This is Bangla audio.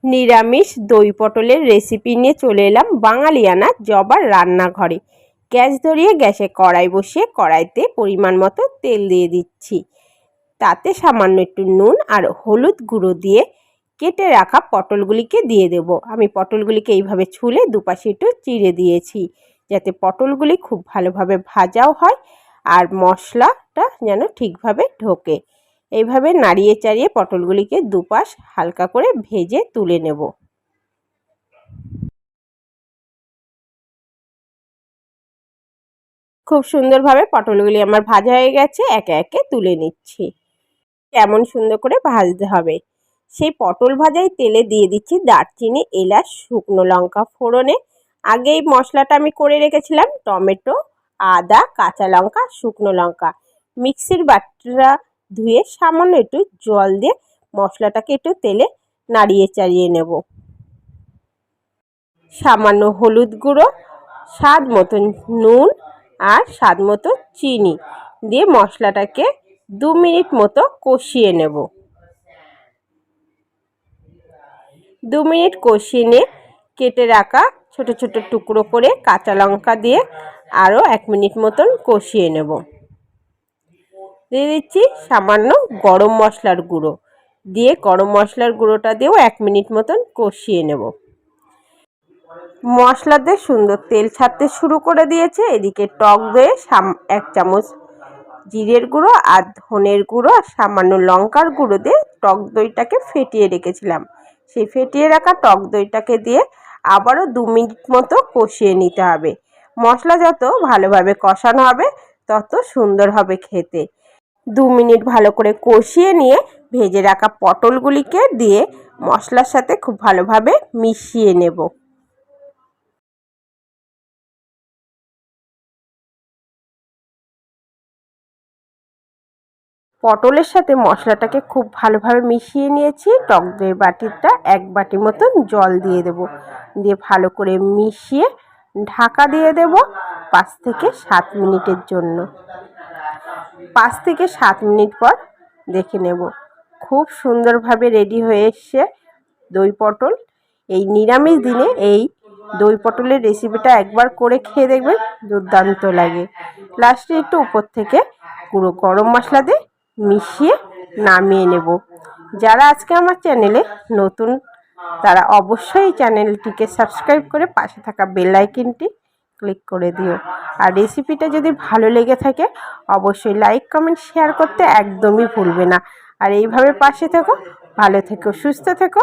নিরামিষ দই পটলের রেসিপি নিয়ে চলে এলাম বাঙালিয়ানা জবার রান্নাঘরে। গ্যাস ধরিয়ে গ্যাসে কড়াই বসিয়ে কড়াইতে পরিমাণ মতো তেল দিয়ে দিচ্ছি। তাতে সামান্য একটু নুন আর হলুদ গুঁড়ো দিয়ে কেটে রাখা পটলগুলিকে দিয়ে দেব। আমি পটলগুলিকে এইভাবে ছুলে দুপাশে একটু চিড়ে দিয়েছি, যাতে পটলগুলি খুব ভালোভাবে ভাজাও হয় আর মশলাটা যেন ঠিকভাবে ঢোকে। এইভাবে নাড়িয়ে চাড়িয়ে পটলগুলিকে দুপাশ হালকা করে ভেজে তুলে নেব। খুব সুন্দরভাবে পটলগুলি আমার ভাজা হয়ে গেছে, একে একে তুলে নিচ্ছি। কেমন সুন্দর করে ভাজতে হবে, সেই পটল ভাজাই তেলে দিয়ে দিচ্ছি দারচিনি, এলাচ, শুকনো লঙ্কা ফোড়নে। আগে এই মশলাটা আমি করে রেখেছিলাম টমেটো, আদা, কাঁচা লঙ্কা, শুকনো লঙ্কা। মিক্সির বাটিটা ধুয়ে সামান্য একটু জল দিয়ে মশলাটাকে একটু তেলে নাড়িয়ে চাড়িয়ে নেব। সামান্য হলুদ গুঁড়ো, স্বাদ মতো নুন আর স্বাদ মতো চিনি দিয়ে মশলাটাকে 2 মিনিট মতো কষিয়ে নেব। 2 মিনিট কষিয়ে নিয়ে কেটে রাখা ছোট ছোট টুকরো করে কাঁচা লঙ্কা দিয়ে আরও 1 মিনিট মতন কষিয়ে নেব। দিয়ে দিচ্ছি সামান্য গরম মশলার গুঁড়ো, দিয়ে গরম মশলার গুঁড়োটা দিয়েও 1 মিনিট মতন কষিয়ে নেব। মশলাতে সুন্দর তেল ছাড়তে শুরু করে দিয়েছে। এদিকে টক দইয়ে 1 চামচ জিরের গুঁড়ো আর ধনের গুঁড়ো আর সামান্য লঙ্কার গুঁড়ো দিয়ে টক দইটাকে ফেটিয়ে রেখেছিলাম, সেই ফেটিয়ে রাখা টক দইটাকে দিয়ে আবারও 2 মিনিট মতো কষিয়ে নিতে হবে। মশলা যত ভালোভাবে কষানো হবে তত সুন্দর হবে খেতে। 2 মিনিট ভালো করে কষিয়ে নিয়ে ভেজে রাখা পটলগুলিকে দিয়ে মশলার সাথে খুব ভালোভাবে মিশিয়ে নেব। পটলের সাথে মশলাটাকে খুব ভালোভাবে মিশিয়ে নিয়েছি। টক দইয়ের বাটিটা 1 বাটি মতন জল দিয়ে দেব, দিয়ে ভালো করে মিশিয়ে ঢাকা দিয়ে দেব 5 থেকে 7 মিনিটের জন্য। 5 থেকে 7 মিনিট পর দেখে নেব খুব সুন্দরভাবে রেডি হয়ে এসছে দই পটল। এই নিরামিষ দিনে এই দই পটলের রেসিপিটা একবার করে খেয়ে দেখবেন, দুর্দান্ত লাগে। লাস্টে একটু উপর থেকে পুরো গরম মশলা দিয়ে মিশিয়ে নামিয়ে নেব। যারা আজকে আমার চ্যানেলে নতুন তারা অবশ্যই চ্যানেলটিকে সাবস্ক্রাইব করে পাশে থাকা বেল আইকনটি ক্লিক করে দিও। আর রেসিপিটা যদি ভালো লেগে থাকে অবশ্যই লাইক, কমেন্ট, শেয়ার করতে একদমই ভুলবে না। আর এইভাবে পাশে থেকো, ভালো থেকো, সুস্থ থেকো।